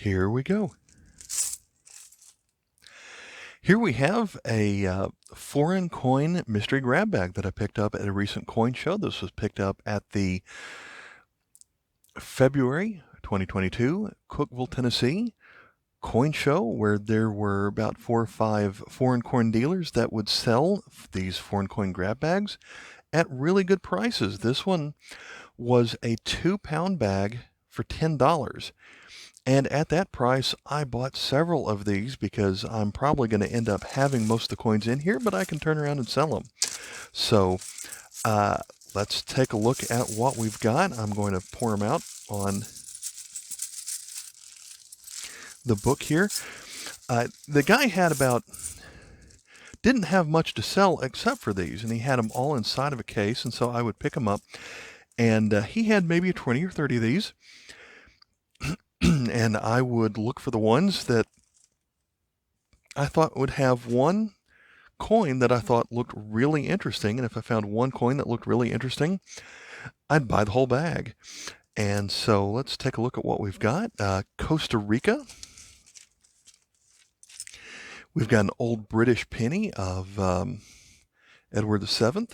Here we go. Here we have a foreign coin mystery grab bag that I picked up at a recent coin show. This was picked up at the February 2022 Cookeville, Tennessee coin show, where there were about 4 or 5 foreign coin dealers that would sell these foreign coin grab bags at really good prices. This one was a 2-pound bag for $10. And at that price, I bought several of these because I'm probably going to end up having most of the coins in here, but I can turn around and sell them. So let's take a look at what we've got. I'm going to pour them out on the book here. The guy didn't have much to sell except for these, and he had them all inside of a case, and so I would pick them up. And he had maybe 20 or 30 of these. And I would look for the ones that I thought would have one coin that I thought looked really interesting. And if I found one coin that looked really interesting, I'd buy the whole bag. And so let's take a look at what we've got. Costa Rica. We've got an old British penny of Edward VII.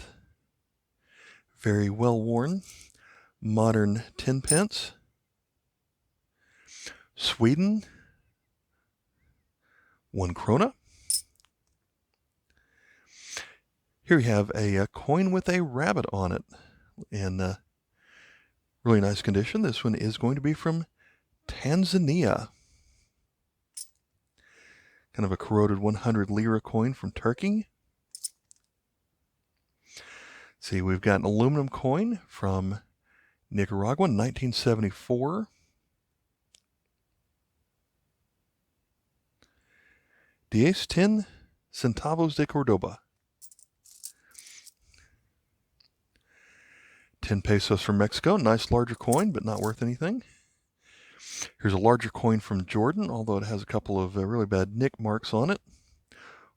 Very well worn. Modern 10 pence. Sweden. 1 krona. Here we have a coin with a rabbit on it in really nice condition. This one is going to be from Tanzania. Kind of a corroded 100 lira coin from Turkey. See, we've got an aluminum coin from Nicaragua, 1974. 10 centavos de Cordoba. 10 pesos from Mexico. Nice larger coin, but not worth anything. Here's a larger coin from Jordan, although it has a couple of really bad nick marks on it.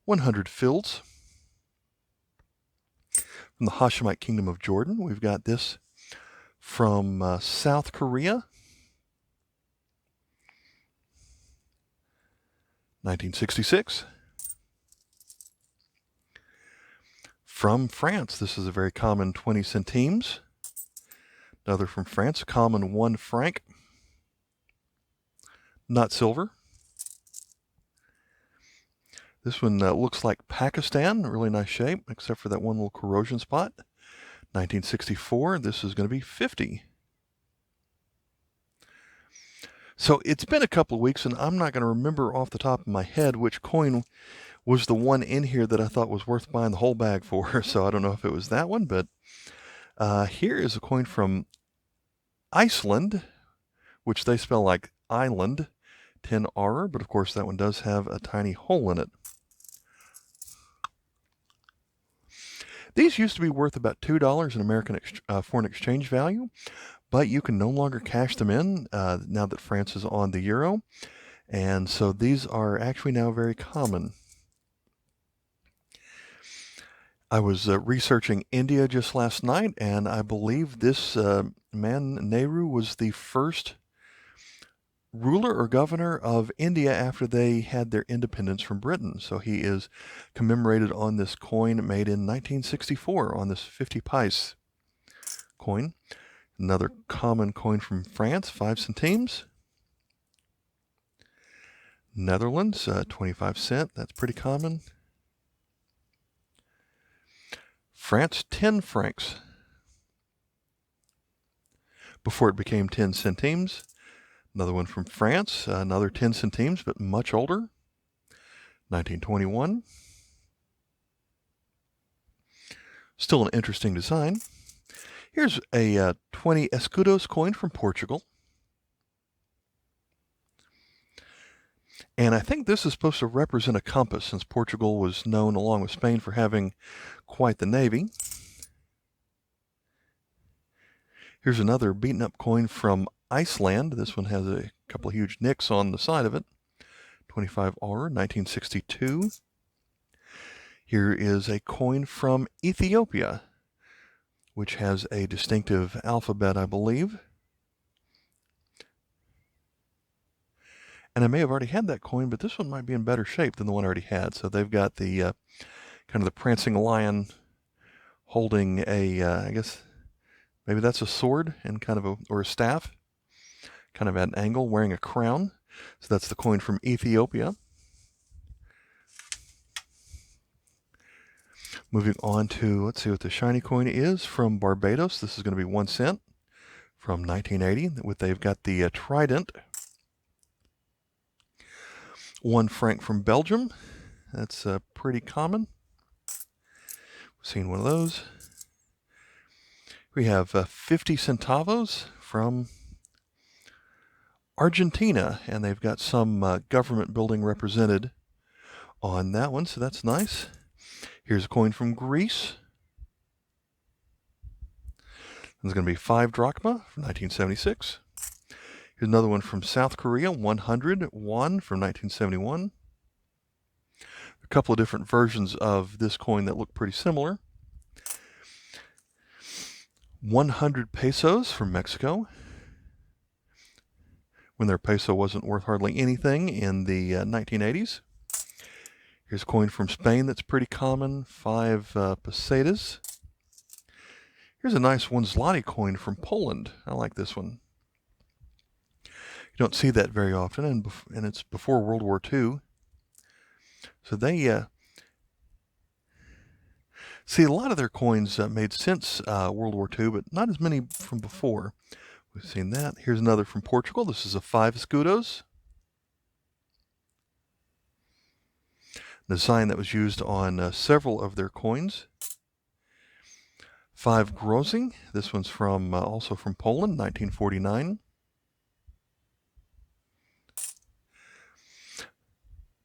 100 fils. From the Hashemite Kingdom of Jordan. We've got this from South Korea. 1966. From France, this is a very common 20 centimes. Another from France, common 1 franc. Not silver. This one looks like Pakistan, really nice shape, except for that one little corrosion spot. 1964, this is going to be 50. So it's been a couple of weeks, and I'm not going to remember off the top of my head which coin was the one in here that I thought was worth buying the whole bag for. So I don't know if it was that one, but here is a coin from Iceland, which they spell like island, 10 R, but of course that one does have a tiny hole in it. These used to be worth about $2 in American foreign exchange value, but you can no longer cash them in now that France is on the euro. And so these are actually now very common. I was researching India just last night, and I believe this man, Nehru, was the first ruler or governor of India after they had their independence from Britain. So he is commemorated on this coin made in 1964 on this 50 pice coin. Another common coin from France, 5 centimes. Netherlands, 25 cent. That's pretty common. France, 10 francs. Before it became 10 centimes. Another one from France, another 10 centimes, but much older. 1921. Still an interesting design. Here's a 20 escudos coin from Portugal. And I think this is supposed to represent a compass, since Portugal was known, along with Spain, for having quite the navy. Here's another beaten up coin from Iceland. This one has a couple of huge nicks on the side of it. 25 R, 1962. Here is a coin from Ethiopia, which has a distinctive alphabet, I believe. And I may have already had that coin, but this one might be in better shape than the one I already had. So they've got the kind of the prancing lion holding a, I guess maybe that's a sword and kind of or a staff, kind of at an angle, wearing a crown. So that's the coin from Ethiopia. Moving on to, let's see what the shiny coin is from Barbados. This is going to be 1 cent from 1980. They've got the trident. 1 franc from Belgium. That's pretty common. We've seen one of those. We have 50 centavos from Argentina, and they've got some government building represented on that one, so that's nice. Here's a coin from Greece. There's going to be 5 drachma from 1976. Here's another one from South Korea, 100 won from 1971. A couple of different versions of this coin that look pretty similar. 100 pesos from Mexico, when their peso wasn't worth hardly anything in the 1980s. Here's a coin from Spain that's pretty common, 5 pesetas. Here's a nice 1 zloty coin from Poland. I like this one. You don't see that very often, and it's before World War II. So they see a lot of their coins made since World War II, but not as many from before. We've seen that. Here's another from Portugal. This is a 5 escudos. The design that was used on several of their coins. 5 groszy. This one's from also from Poland, 1949.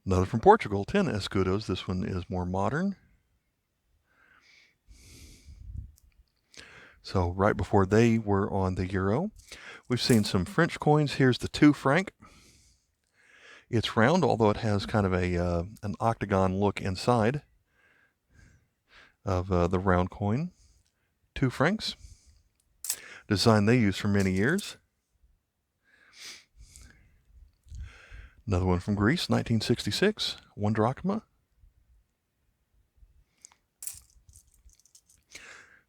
Another from Portugal, 10 escudos. This one is more modern. So right before they were on the euro. We've seen some French coins. Here's the 2 franc. It's round, although it has kind of an octagon look inside of the round coin. 2 francs. Design they used for many years. Another one from Greece, 1966, 1 drachma.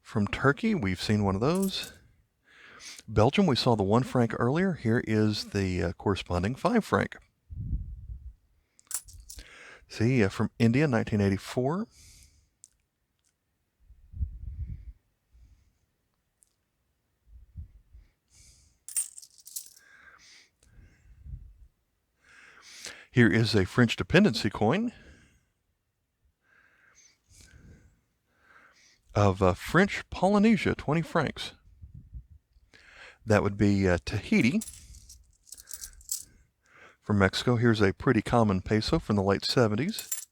From Turkey, we've seen one of those. Belgium, we saw the 1 franc earlier. Here is the corresponding 5 franc. See, from India, 1984. Here is a French dependency coin of French Polynesia, 20 francs. That would be Tahiti. From Mexico, here's a pretty common peso from the late 70s.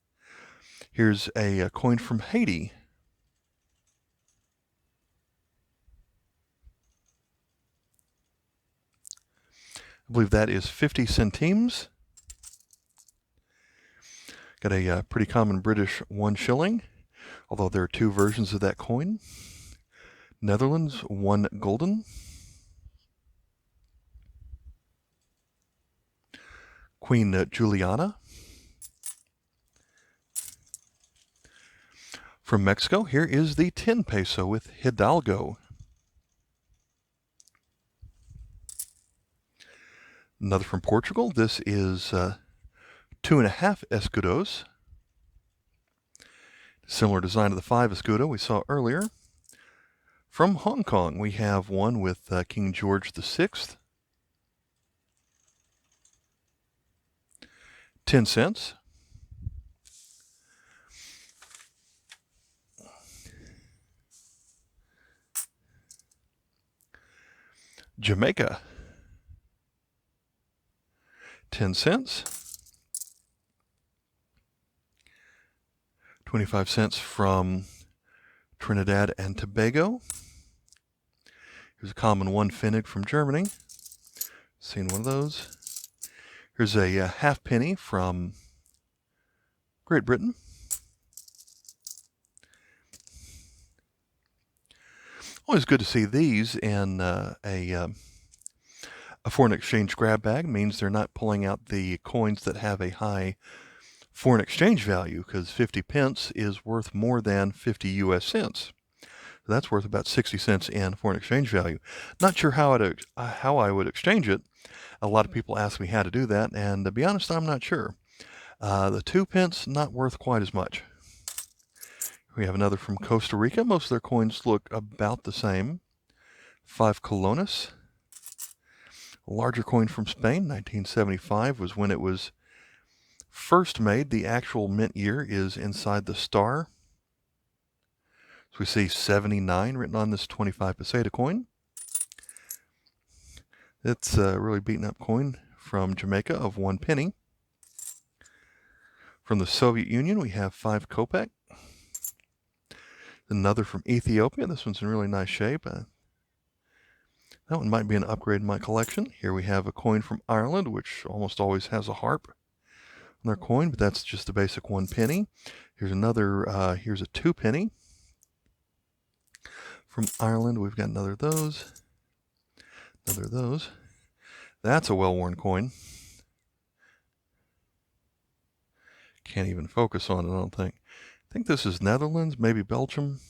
Here's a coin from Haiti. I believe that is 50 centimes. Got a pretty common British 1 shilling, although there are 2 versions of that coin. Netherlands, 1 gulden. Queen Juliana. From Mexico, here is the 10 peso with Hidalgo. Another from Portugal. This is 2.5 escudos. Similar design to the 5 escudo we saw earlier. From Hong Kong, we have one with King George VI. 10 cents. Jamaica, 10 cents. 25 cents from Trinidad and Tobago. Here's a common 1 Pfennig from Germany. Seen one of those. Here's a halfpenny from Great Britain. Always good to see these in a A foreign exchange grab bag means they're not pulling out the coins that have a high foreign exchange value, because 50 pence is worth more than 50 US cents. So that's worth about 60 cents in foreign exchange value. Not sure how I would exchange it. A lot of people ask me how to do that, and to be honest, I'm not sure. The 2 pence, not worth quite as much. We have another from Costa Rica. Most of their coins look about the same. 5 colones. A larger coin from Spain, 1975 was when it was first made. The actual mint year is inside the star. So we see 79 written on this 25 peseta coin. It's a really beaten up coin from Jamaica of 1 penny. From the Soviet Union, we have 5 kopeck. Another from Ethiopia. This one's in really nice shape. That one might be an upgrade in my collection. Here we have a coin from Ireland, which almost always has a harp on their coin, but that's just a basic 1 penny. Here's another, here's a 2 penny. From Ireland, we've got another of those. Another of those. That's a well-worn coin. Can't even focus on it, I don't think. I think this is Netherlands, maybe Belgium.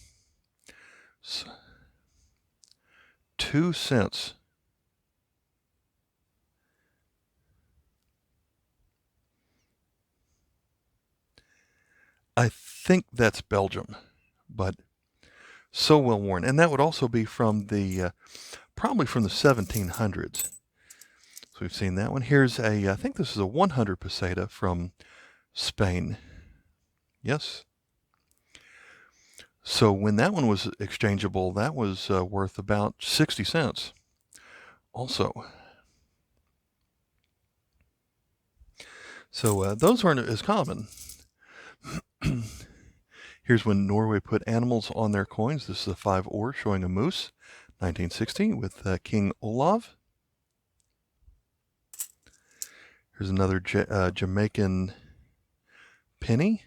2 cents. I think that's Belgium, but so well worn. And that would also be from the, probably from the 1700s. So we've seen that one. Here's a, I think this is a 100 peseta from Spain. Yes. So when that one was exchangeable, that was worth about 60 cents also. So those aren't as common. Here's when Norway put animals on their coins. This is a 5 ore showing a moose, 1960, with King Olav. Here's another Jamaican penny.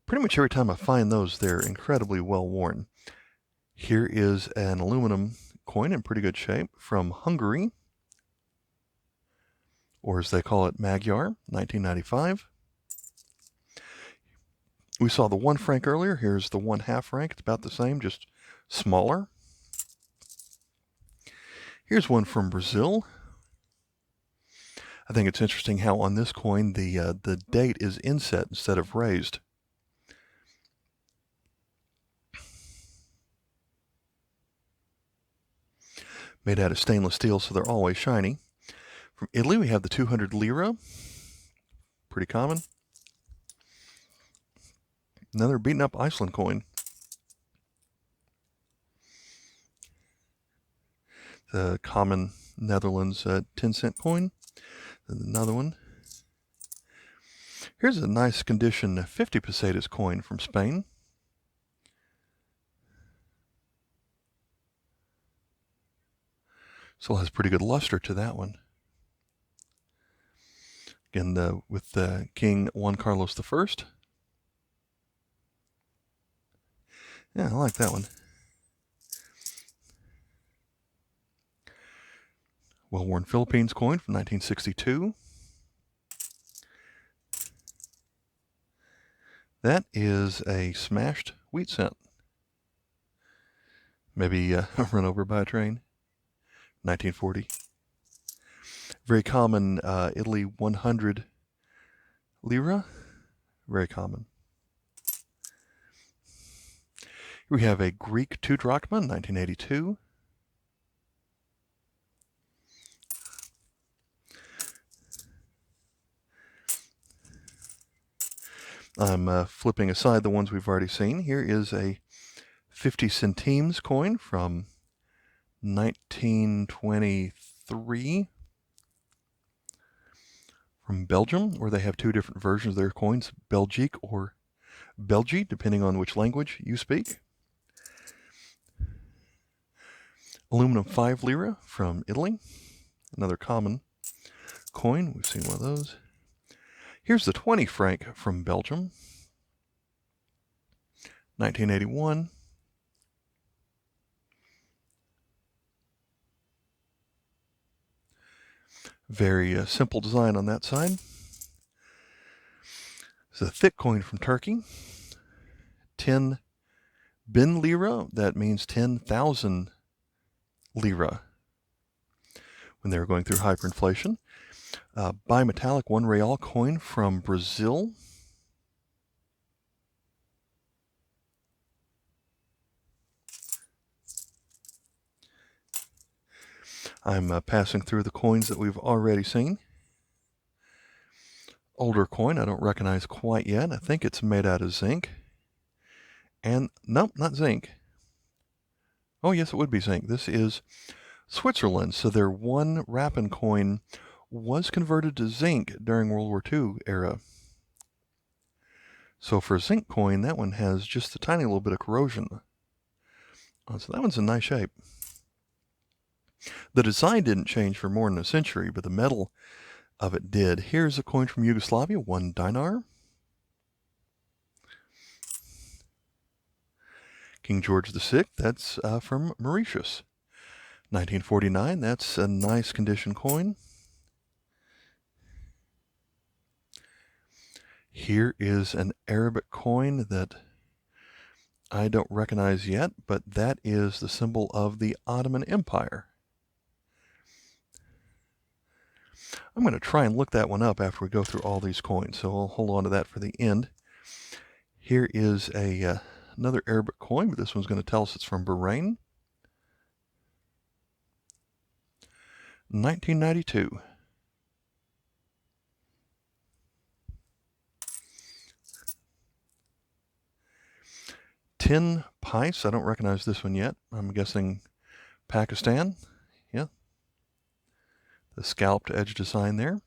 Pretty much every time I find those, they're incredibly well worn. Here is an aluminum coin in pretty good shape from Hungary, or as they call it, Magyar, 1995. We saw the 1 franc earlier. Here's the 1/2 franc. It's about the same, just smaller. Here's one from Brazil. I think it's interesting how on this coin the date is inset instead of raised. Made out of stainless steel, so they're always shiny. From Italy, we have the 200 lira. Pretty common. Another beaten up Iceland coin. The common Netherlands 10-cent coin. And another one. Here's a nice condition 50 pesetas coin from Spain. Still has pretty good luster to that one. Again, with King Juan Carlos I. Yeah, I like that one. Well-worn Philippines coin from 1962. That is a smashed wheat cent. Maybe run over by a train. 1940. Very common Italy 100 lira. Very common. Here we have a Greek 2 drachma, 1982. I'm flipping aside the ones we've already seen. Here is a 50 centimes coin from 1923 from Belgium, where they have 2 different versions of their coins, Belgique or Belgie, depending on which language you speak. Aluminum 5 lira from Italy, another common coin. We've seen one of those. Here's the 20 franc from Belgium, 1981. Very simple design on that side. It's a thick coin from Turkey. 10 bin lira, that means 10,000 lira when they were going through hyperinflation. Bimetallic 1 real coin from Brazil. I'm passing through the coins that we've already seen. Older coin I don't recognize quite yet. I think it's made out of zinc. And nope, not zinc. Oh yes, it would be zinc. This is Switzerland. So their 1 Rappen coin was converted to zinc during World War II era. So for a zinc coin, that one has just a tiny little bit of corrosion. So that one's in nice shape. The design didn't change for more than a century, but the metal of it did. Here's a coin from Yugoslavia, 1 dinar. King George VI, that's from Mauritius. 1949, that's a nice condition coin. Here is an Arabic coin that I don't recognize yet, but that is the symbol of the Ottoman Empire. I'm going to try and look that one up after we go through all these coins, so I'll hold on to that for the end. Here is another Arabic coin, but this one's going to tell us it's from Bahrain. 1992. Tin pice. I don't recognize this one yet. I'm guessing Pakistan. Yeah. The scalped edge design there.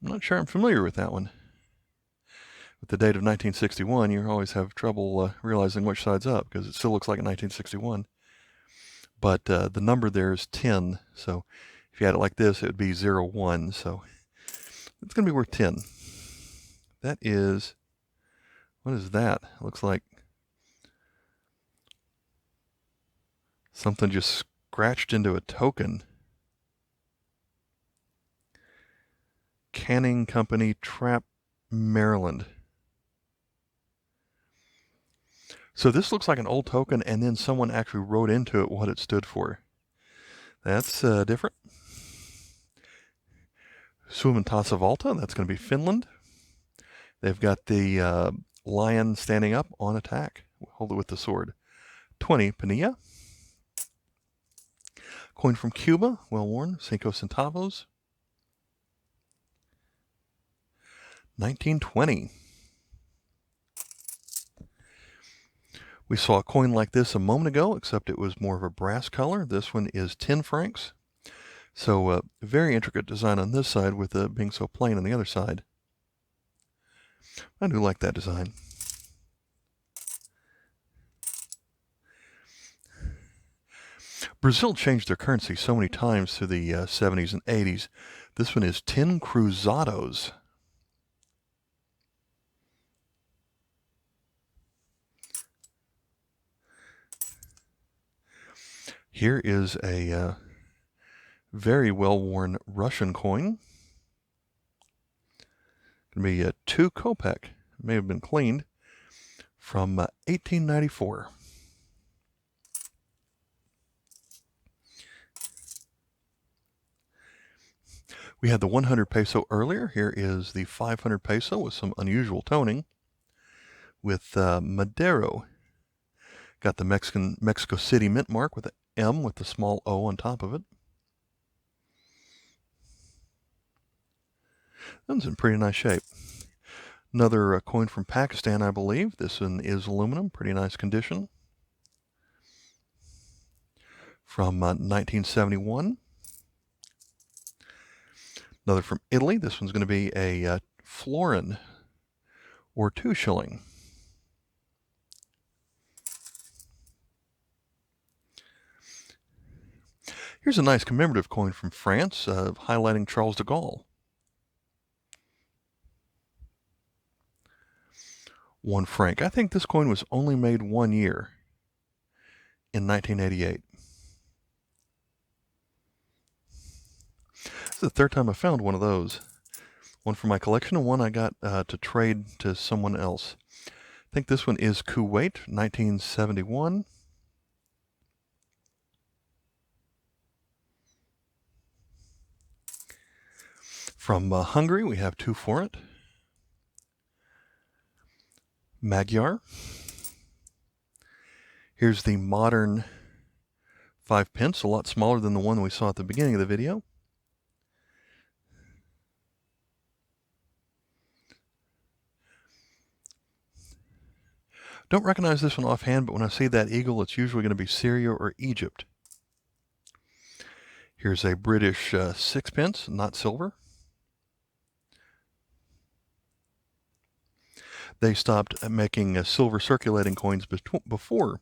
I'm not sure I'm familiar with that one. With the date of 1961, you always have trouble realizing which side's up because it still looks like a 1961. But the number there is 10, so if you had it like this, it would be 01, so it's going to be worth 10. That is, what is that? It looks like something just scratched into a token. Canning Company, Trap, Maryland. So this looks like an old token, and then someone actually wrote into it what it stood for. That's different. Suomen Tasavalta, that's going to be Finland. They've got the lion standing up on attack. Hold it with the sword. 20 Pinilla. Coin from Cuba, well worn, 5 centavos. 1920. We saw a coin like this a moment ago, except it was more of a brass color. This one is 10 francs. So very intricate design on this side with it being so plain on the other side. I do like that design. Brazil changed their currency so many times through the 70s and 80s. This one is 10 cruzados. Here is a very well-worn Russian coin. Going to be a 2 kopeck. It may have been cleaned. From 1894. We had the 100 peso earlier. Here is the 500 peso with some unusual toning. With Madero. Got the Mexico City mint mark with an M with the small O on top of it. That one's in pretty nice shape. Another coin from Pakistan, I believe. This one is aluminum, pretty nice condition. From 1971. Another from Italy. This one's going to be a florin, or 2 shilling. Here's a nice commemorative coin from France, highlighting Charles de Gaulle. 1 franc. I think this coin was only made 1 year, in 1988. is the third time I found one of those. One for my collection and one I got to trade to someone else. I think this one is Kuwait, 1971. From Hungary, we have 2 forint. Magyar. Here's the modern 5 pence, a lot smaller than the one we saw at the beginning of the video. Don't recognize this one offhand, but when I see that eagle, it's usually going to be Syria or Egypt. Here's a British 6 pence, not silver. They stopped making silver circulating coins before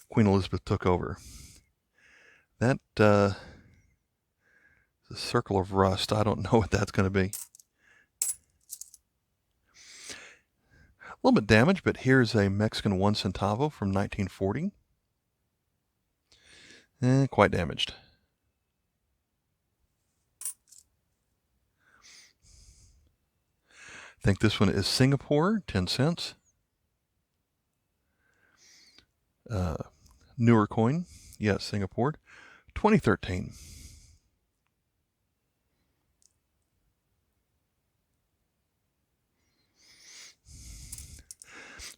Queen Elizabeth took over. That is a circle of rust. I don't know what that's going to be. A little bit damaged, but here's a Mexican 1 centavo from 1940. Quite damaged. I think this one is Singapore, 10 cents. Newer coin, yes, Singapore, 2013.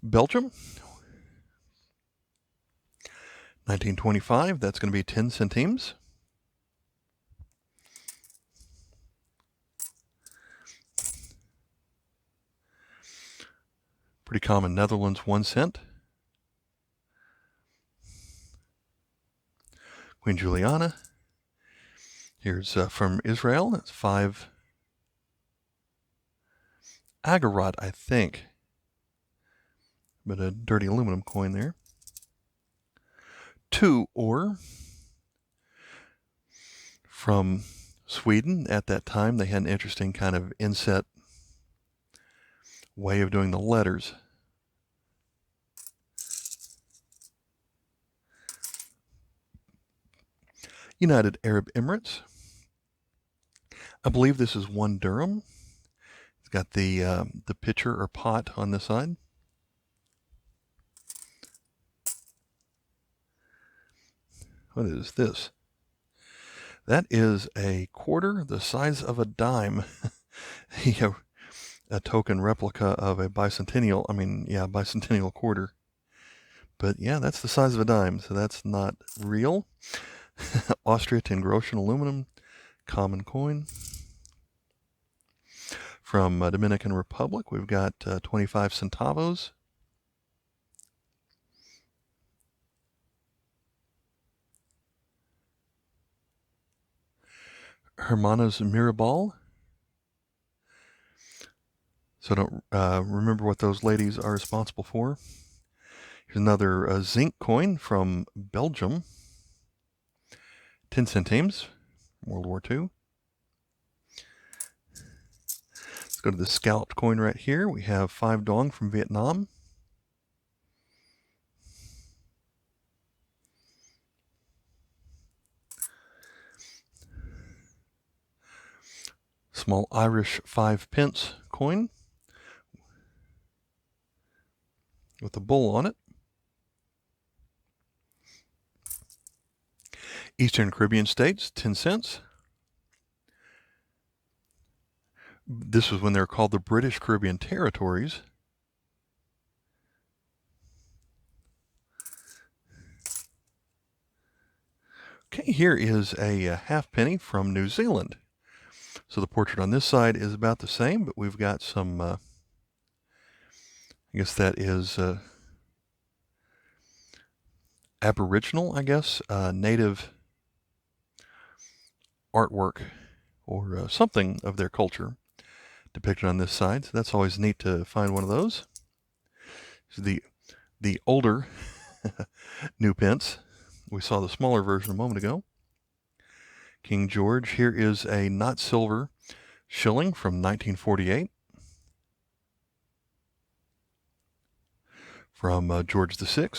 Belgium, 1925, that's going to be 10 centimes. Pretty common, Netherlands, 1 cent. Queen Juliana. Here's from Israel, that's 5 Agarat, I think. But a dirty aluminum coin there. 2 ore from Sweden. At that time, they had an interesting kind of inset way of doing the letters. United Arab Emirates. I believe this is 1 dirham. It's got the pitcher or pot on this side. What is this? That is a quarter the size of a dime. A token replica of a bicentennial, bicentennial quarter. But yeah, that's the size of a dime, so that's not real. Austria 10 Groschen aluminum, common coin. From Dominican Republic, we've got 25 centavos. Hermanos Mirabal. So don't remember what those ladies are responsible for. Here's another zinc coin from Belgium. 10 centimes, World War II. Let's go to the scalloped coin right here. We have 5 dong from Vietnam. Small Irish 5 pence coin with a bull on it. Eastern Caribbean states, 10 cents. This was when they were called the British Caribbean Territories. Okay, here is a halfpenny from New Zealand. So the portrait on this side is about the same, but we've got some, I guess that is Aboriginal, native artwork or something of their culture depicted on this side. So that's always neat to find one of those. So the older new pence. We saw the smaller version a moment ago. King George. Here is a not silver shilling from 1948 from George VI.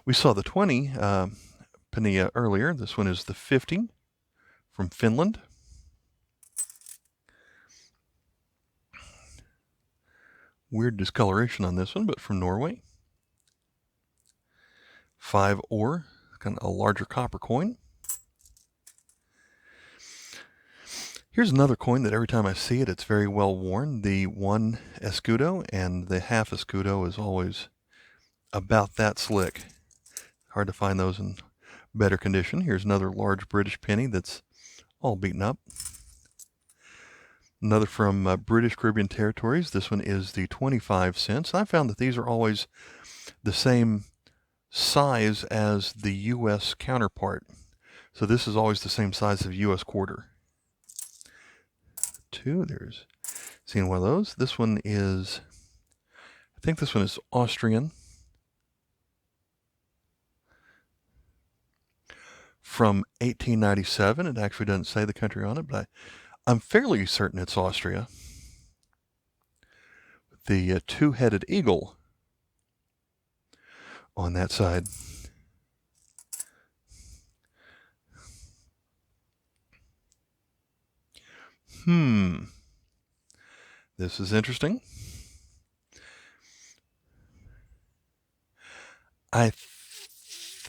We saw the 20 penny earlier. This one is the 50 from Finland. Weird discoloration on this one, but from Norway. 5 ore, kind of a larger copper coin. Here's another coin that every time I see it, it's very well worn. The 1 escudo, and the half escudo is always about that slick. Hard to find those in better condition. Here's another large British penny that's all beaten up. Another from British Caribbean Territories. This one is the 25 cents. I found that these are always the same size as the U.S. counterpart. So this is always the same size of U.S. quarter. 2, there's seen one of those. This one is, I think this one is Austrian. From 1897. It actually doesn't say the country on it, but I'm fairly certain it's Austria. The 2-headed eagle on that side. This is interesting.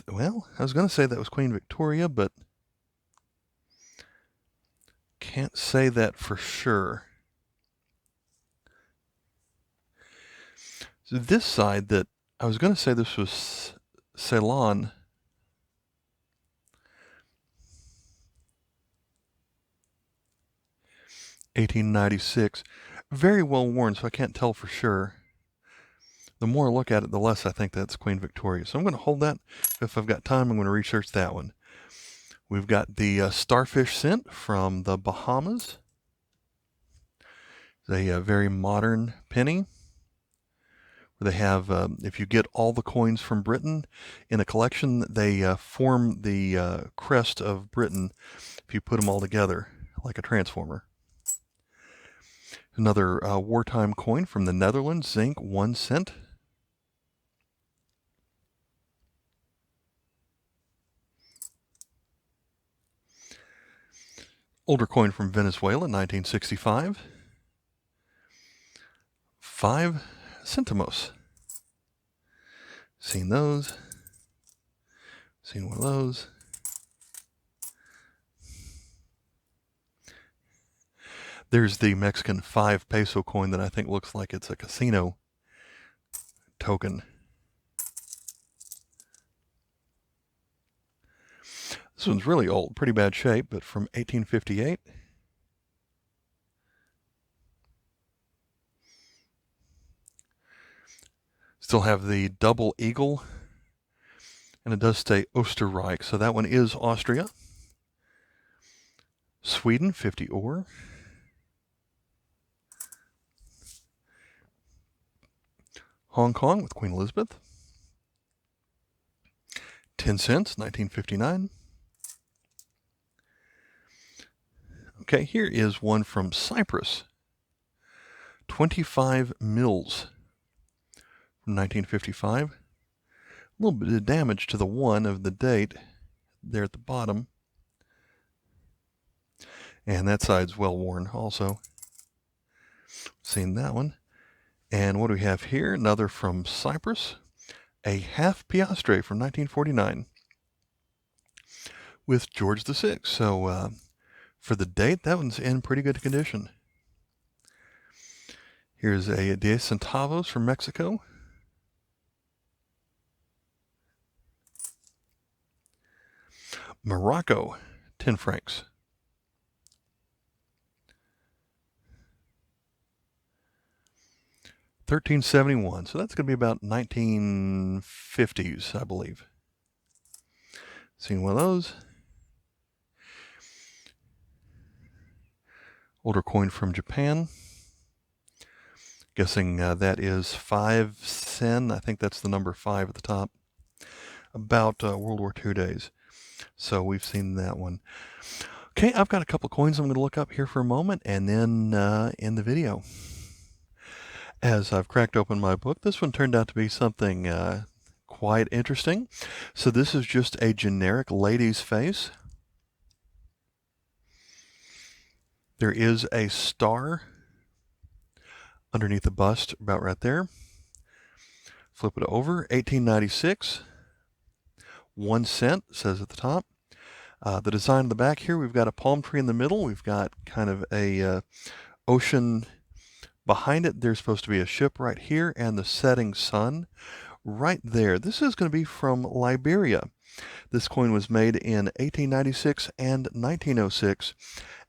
Well, I was going to say that was Queen Victoria, but can't say that for sure. So this side that I was going to say this was Ceylon. $1896. Very well worn, so I can't tell for sure. The more I look at it, the less I think that's Queen Victoria. So I'm going to hold that. If I've got time, I'm going to research that one. We've got the Starfish Cent from the Bahamas. It's a very modern penny. They have, if you get all the coins from Britain in a collection, they form the crest of Britain if you put them all together like a transformer. Another wartime coin from the Netherlands, zinc, 1 cent. Older coin from Venezuela, 1965. 5 centimos. Seen those. Seen one of those. There's the Mexican 5 peso coin that I think looks like it's a casino token. This one's really old, pretty bad shape, but from 1858. Still have the double eagle, and it does say Österreich, so that one is Austria. Sweden, 50 ore. Hong Kong with Queen Elizabeth. 10 cents, 1959. Okay, here is one from Cyprus. 25 mils from 1955. A little bit of damage to the 1 of the date there at the bottom. And that side's well worn also. Seen that one. And what do we have here? Another from Cyprus. A half piastre from 1949 with George VI. So for the date, that one's in pretty good condition. Here's a 10 centavos from Mexico. Morocco, 10 francs. $13.71. So that's going to be about 1950s, I believe. Seen one of those. Older coin from Japan. Guessing that is 5 sen. I think that's the number 5 at the top. About World War II days. So we've seen that one. Okay, I've got a couple coins I'm going to look up here for a moment and then end the video. As I've cracked open my book, this one turned out to be something quite interesting. So this is just a generic lady's face. There is a star underneath the bust, about right there. Flip it over, 1896, 1 cent, says at the top. The design in the back here, we've got a palm tree in the middle. We've got kind of a ocean behind it. There's supposed to be a ship right here and the setting sun right there. This is going to be from Liberia. This coin was made in 1896 and 1906.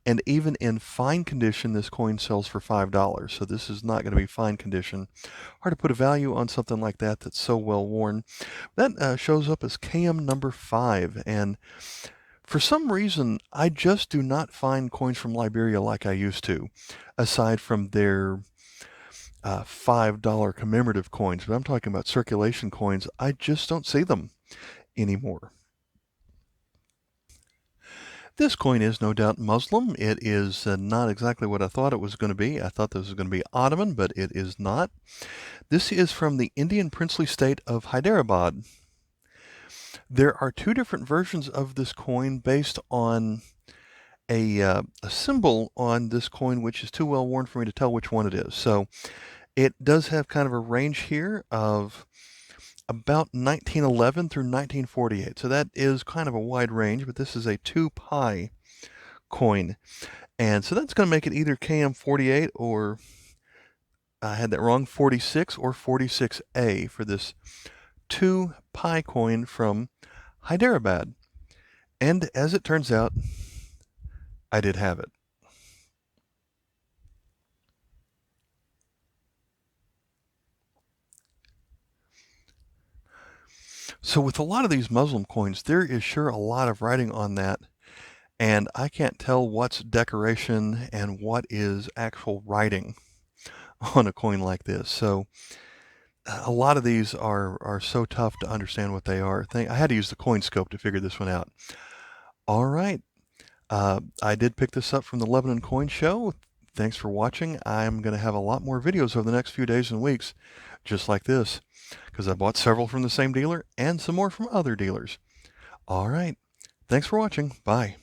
And even in fine condition, this coin sells for $5. So this is not going to be fine condition. Hard to put a value on something like that that's so well worn. That shows up as KM number 5. And for some reason, I just do not find coins from Liberia like I used to, aside from their $5 commemorative coins. But I'm talking about circulation coins. I just don't see them anymore. This coin is no doubt Muslim. It is not exactly what I thought it was going to be. I thought this was going to be Ottoman, but it is not. This is from the Indian princely state of Hyderabad. There are two different versions of this coin based on a symbol on this coin, which is too well worn for me to tell which one it is. So it does have kind of a range here of about 1911 through 1948. So that is kind of a wide range, but this is a 2 pi coin. And so that's going to make it either KM48 or, I had that wrong, 46 or 46A for this 2 pi coin from Hyderabad. And as it turns out, I did have it. So with a lot of these Muslim coins, there is sure a lot of writing on that, and I can't tell what's decoration and what is actual writing on a coin like this. So a lot of these are so tough to understand what they are. I had to use the CoinScope to figure this one out. All right. I did pick this up from the Lebanon Coin Show. Thanks for watching. I'm going to have a lot more videos over the next few days and weeks, just like this, because I bought several from the same dealer and some more from other dealers. All right. Thanks for watching. Bye.